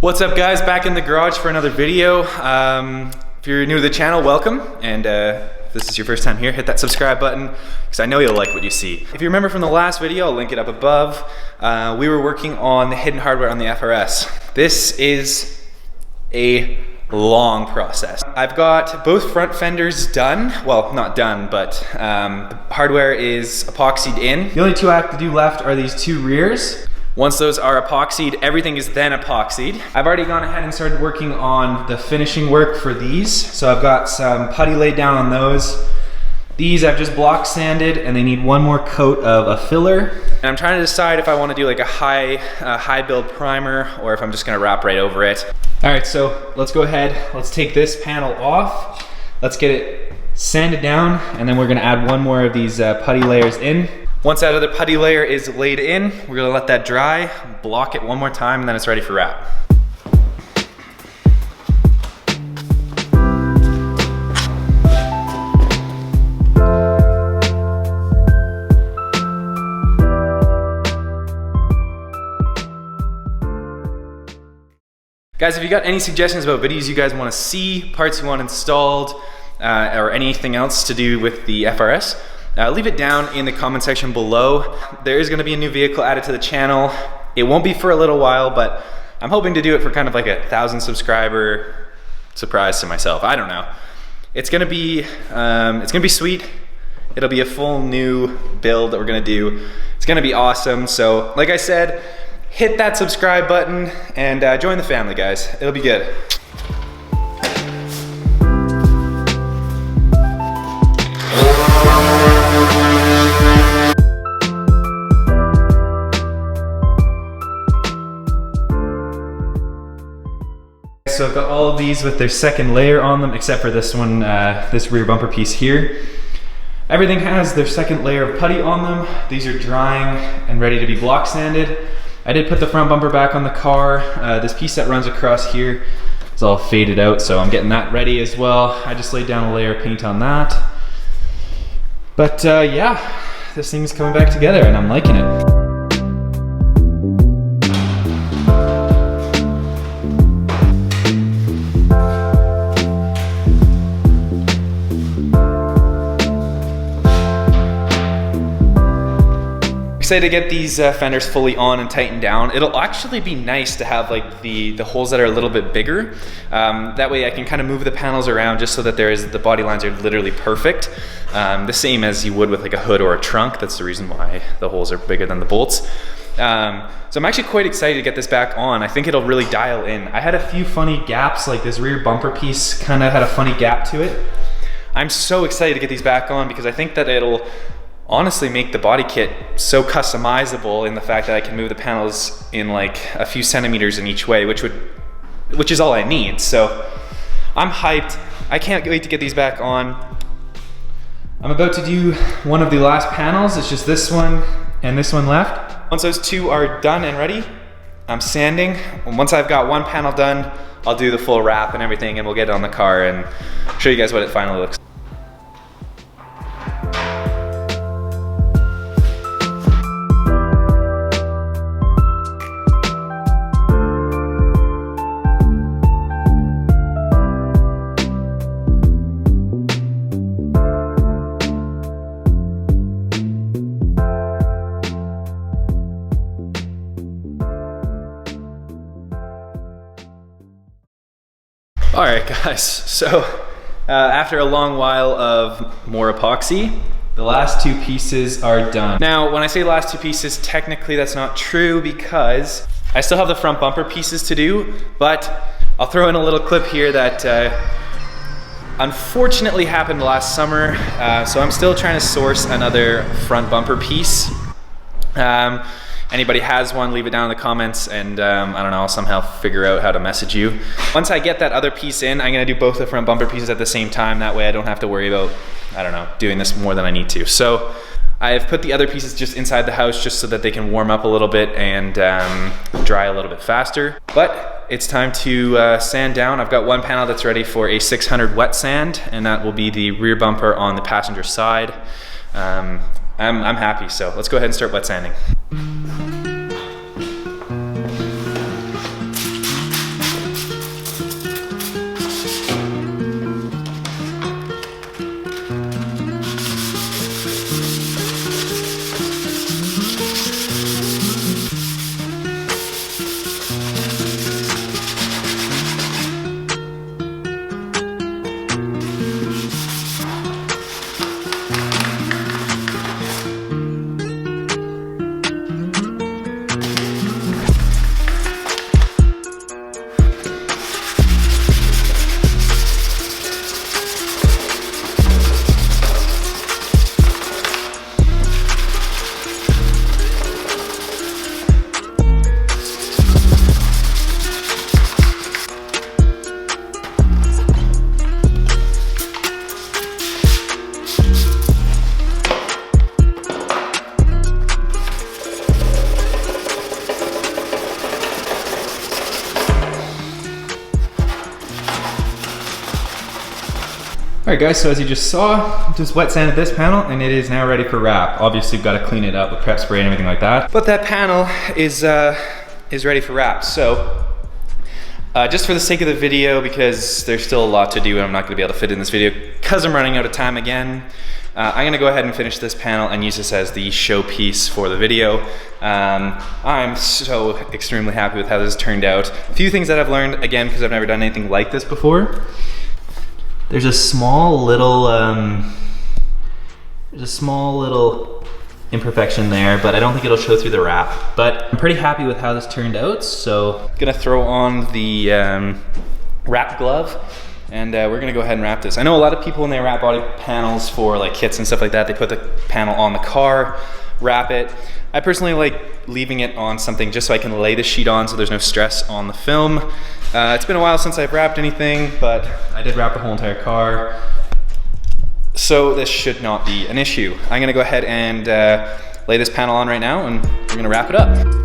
What's up guys, back in the garage for another video. If you're new to the channel, welcome, and if this is your first time here, hit that subscribe button because I know you'll like what you see. If you remember from the last video, I'll link it up above, we were working on the hidden hardware on the FRS. This is a long process. I've got both front fenders done, well not done, but the hardware is epoxied in. The only two I have to do left are these two rears. Once those are epoxied, everything is then epoxied. I've already gone ahead and started working on the finishing work for these. So I've got some putty laid down on those. These I've just block sanded and they need one more coat of a filler. And I'm trying to decide if I want to do like a high build primer or if I'm just gonna wrap right over it. All right, so let's go ahead. Let's take this panel off. Let's get it sanded down and then we're gonna add one more of these putty layers in. Once that other putty layer is laid in, we're gonna let that dry, block it one more time, and then it's ready for wrap. Guys, if you got any suggestions about videos you guys wanna see, parts you want installed, or anything else to do with the FRS, leave it down in the comment section below. There is gonna be a new vehicle added to the channel. It won't be for a little while, but I'm hoping to do it for kind of like a 1,000 subscriber surprise to myself. I don't know. It's gonna be sweet. It'll be a full new build that we're gonna do. It's gonna be awesome. So like I said, hit that subscribe button and join the family, guys. It'll be good. So I've got all of these with their second layer on them, except for this one, this rear bumper piece here. Everything has their second layer of putty on them. These are drying and ready to be block sanded. I did put the front bumper back on the car. This piece that runs across here is all faded out, so I'm getting that ready as well. I just laid down a layer of paint on that. But yeah, this thing's coming back together and I'm liking it. Excited to get these fenders fully on and tightened down. It'll actually be nice to have like the holes that are a little bit bigger. That way I can kind of move the panels around just so that the body lines are literally perfect. The same as you would with like a hood or a trunk. That's the reason why the holes are bigger than the bolts. So I'm actually quite excited to get this back on. I think it'll really dial in. I had a few funny gaps, like this rear bumper piece kind of had a funny gap to it. I'm so excited to get these back on because I think that it'll honestly make the body kit so customizable in the fact that I can move the panels in like a few centimeters in each way, which is all I need. So I'm hyped. I can't wait to get these back on. I'm about to do one of the last panels. It's just this one and this one left. Once those two are done and ready, I'm sanding. And once I've got one panel done, I'll do the full wrap and everything and we'll get it on the car and show you guys what it finally looks like. All right guys, so after a long while of more epoxy, the last two pieces are done. Now, when I say last two pieces, technically that's not true because I still have the front bumper pieces to do, but I'll throw in a little clip here that unfortunately happened last summer. So I'm still trying to source another front bumper piece. Anybody has one, leave it down in the comments and I don't know, I'll somehow figure out how to message you. Once I get that other piece in, I'm gonna do both the front bumper pieces at the same time. That way I don't have to worry about, I don't know, doing this more than I need to. So I've put the other pieces just inside the house just so that they can warm up a little bit and dry a little bit faster. But it's time to sand down. I've got one panel that's ready for a 600 wet sand, and that will be the rear bumper on the passenger side. I'm happy, so let's go ahead and start wet sanding. Alright guys, so as you just saw, just wet sanded this panel and it is now ready for wrap. Obviously we've got to clean it up with prep spray and everything like that. But that panel is ready for wrap. So just for the sake of the video, because there's still a lot to do and I'm not gonna be able to fit in this video because I'm running out of time again, I'm gonna go ahead and finish this panel and use this as the showpiece for the video. I'm so extremely happy with how this turned out. A few things that I've learned, again, because I've never done anything like this before. There's a small little imperfection there, but I don't think it'll show through the wrap. But I'm pretty happy with how this turned out, so I'm gonna throw on the wrap glove, and we're gonna go ahead and wrap this. I know a lot of people when they wrap body panels for like kits and stuff like that, they put the panel on the car, wrap it. I personally like leaving it on something just so I can lay the sheet on so there's no stress on the film. It's been a while since I've wrapped anything, but I did wrap the whole entire car, so this should not be an issue. I'm gonna go ahead and lay this panel on right now, and we're gonna wrap it up.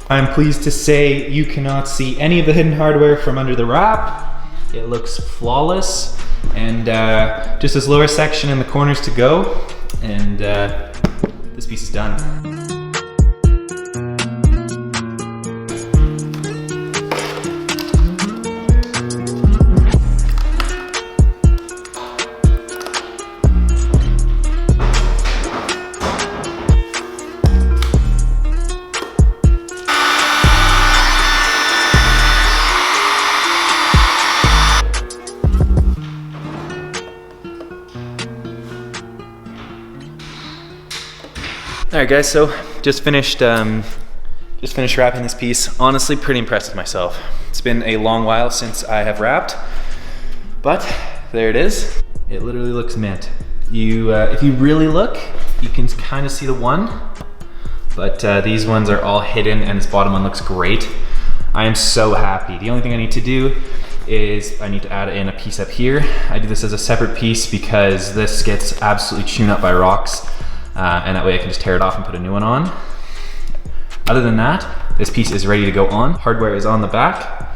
I'm pleased to say you cannot see any of the hidden hardware from under the wrap. It looks flawless, and just this lower section in the corners to go, and this piece is done. All right, guys. So just finished wrapping this piece. Honestly, pretty impressed with myself. It's been a long while since I have wrapped, but there it is. It literally looks mint. If you really look, you can kind of see the one, but these ones are all hidden, and this bottom one looks great. I am so happy. The only thing I need to do is I need to add in a piece up here. I do this as a separate piece because this gets absolutely chewed up by rocks. And that way I can just tear it off and put a new one on. Other than that, this piece is ready to go on. Hardware is on the back.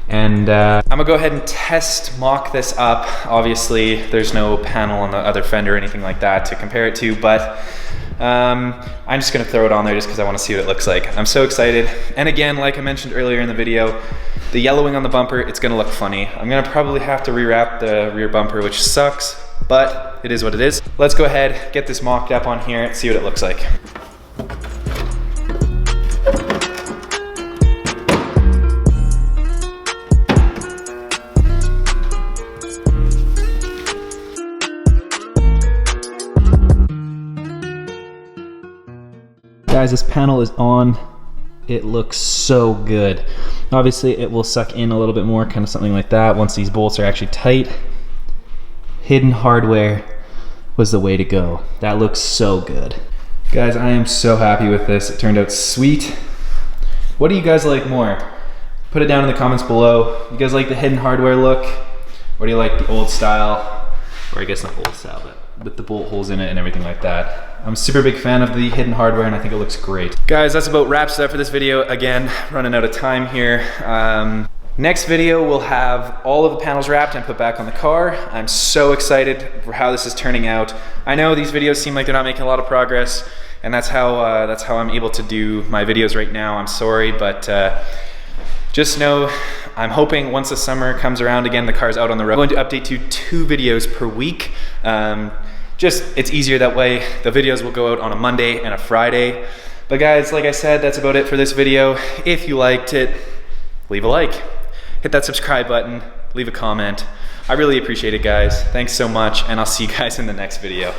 And I'm gonna go ahead and mock this up. Obviously, there's no panel on the other fender or anything like that to compare it to, but I'm just gonna throw it on there just because I wanna see what it looks like. I'm so excited. And again, like I mentioned earlier in the video, the yellowing on the bumper, it's gonna look funny. I'm gonna probably have to rewrap the rear bumper, which sucks, but it is what it is. Let's go ahead, get this mocked up on here and see what it looks like. Guys, this panel is on. It looks so good. Obviously, it will suck in a little bit more, kind of something like that, once these bolts are actually tight. Hidden hardware was the way to go. That looks so good. Guys, I am so happy with this. It turned out sweet. What do you guys like more? Put it down in the comments below. You guys like the hidden hardware look? Or do you like the old style? Or I guess not old style, but with the bolt holes in it and everything like that. I'm a super big fan of the hidden hardware and I think it looks great. Guys, that's about wraps it up for this video. Again, running out of time here. Next video, we'll have all of the panels wrapped and put back on the car. I'm so excited for how this is turning out. I know these videos seem like they're not making a lot of progress, and that's how I'm able to do my videos right now. I'm sorry, but just know I'm hoping once the summer comes around again, the car's out on the road, I'm going to update you 2 videos per week. It's easier that way. The videos will go out on a Monday and a Friday. But guys, like I said, that's about it for this video. If you liked it, leave a like, hit that subscribe button, leave a comment. I really appreciate it, guys. Thanks so much, and I'll see you guys in the next video.